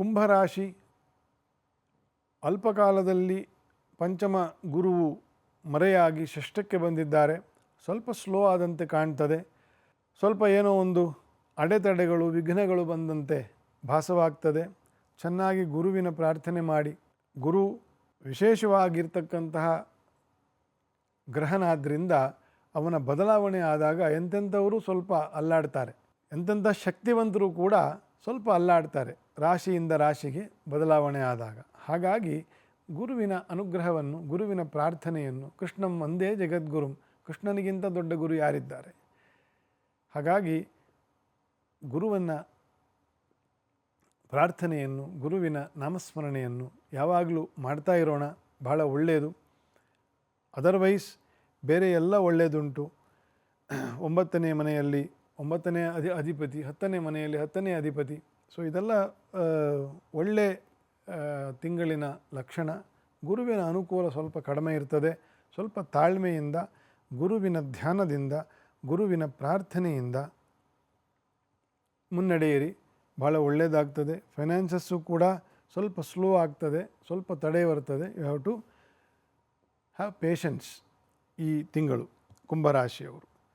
ಕುಂಭರಾಶಿ ಅಲ್ಪಕಾಲದಲ್ಲಿ ಪಂಚಮ ಗುರುವು ಮರೆಯಾಗಿ ಷಷ್ಠಕ್ಕೆ ಬಂದಿದ್ದಾರೆ. ಸ್ವಲ್ಪ ಸ್ಲೋ ಆದಂತೆ ಕಾಣ್ತದೆ. ಸ್ವಲ್ಪ ಏನೋ ಒಂದು ಅಡೆತಡೆಗಳು ವಿಘ್ನಗಳು ಬಂದಂತೆ ಭಾಸವಾಗ್ತದೆ. ಚೆನ್ನಾಗಿ ಗುರುವಿನ ಪ್ರಾರ್ಥನೆ ಮಾಡಿ. ಗುರು ವಿಶೇಷವಾಗಿರ್ತಕ್ಕಂತಹ ಗ್ರಹನಾದ್ದರಿಂದ ಅವನ ಬದಲಾವಣೆ ಆದಾಗ ಎಂತೆಂಥವರು ಸ್ವಲ್ಪ ಅಲ್ಲಾಡ್ತಾರೆ. ಎಂತೆಂಥ ಶಕ್ತಿವಂತರು ಕೂಡ ಸ್ವಲ್ಪ ಅಲ್ಲಾಡ್ತಾರೆ ರಾಶಿಯಿಂದ ರಾಶಿಗೆ ಬದಲಾವಣೆ ಆದಾಗ. ಹಾಗಾಗಿ ಗುರುವಿನ ಅನುಗ್ರಹವನ್ನು, ಗುರುವಿನ ಪ್ರಾರ್ಥನೆಯನ್ನು, ಕೃಷ್ಣಂ ಒಂದೇ ಜಗದ್ಗುರುಂ, ಕೃಷ್ಣನಿಗಿಂತ ದೊಡ್ಡ ಗುರು ಯಾರಿದ್ದಾರೆ? ಹಾಗಾಗಿ ಗುರುವನ್ನು ಪ್ರಾರ್ಥನೆಯನ್ನು, ಗುರುವಿನ ನಾಮಸ್ಮರಣೆಯನ್ನು ಯಾವಾಗಲೂ ಮಾಡ್ತಾ ಇರೋಣ, ಬಹಳ ಒಳ್ಳೆಯದು. ಅದರ್ವೈಸ್ ಬೇರೆ ಎಲ್ಲ ಒಳ್ಳೆಯದುಂಟು. 9ನೇ ಮನೆಯಲ್ಲಿ 9ನೇ ಅಧಿಪತಿ, 10ನೇ ಮನೆಯಲ್ಲಿ 10ನೇ ಅಧಿಪತಿ. ಸೊ ಇದೆಲ್ಲ ಒಳ್ಳೆ ತಿಂಗಳಿನ ಲಕ್ಷಣ. ಗುರುವಿನ ಅನುಕೂಲ ಸ್ವಲ್ಪ ಕಡಿಮೆ ಇರ್ತದೆ. ಸ್ವಲ್ಪ ತಾಳ್ಮೆಯಿಂದ, ಗುರುವಿನ ಧ್ಯಾನದಿಂದ, ಗುರುವಿನ ಪ್ರಾರ್ಥನೆಯಿಂದ ಮುನ್ನಡೆಯಿರಿ, ಭಾಳ ಒಳ್ಳೆಯದಾಗ್ತದೆ. ಫೈನಾನ್ಸಸ್ಸು ಕೂಡ ಸ್ವಲ್ಪ ಸ್ಲೋ ಆಗ್ತದೆ, ಸ್ವಲ್ಪ ತಡೆ ಬರ್ತದೆ. You have to have patience ಈ ತಿಂಗಳು ಕುಂಭರಾಶಿಯವರು.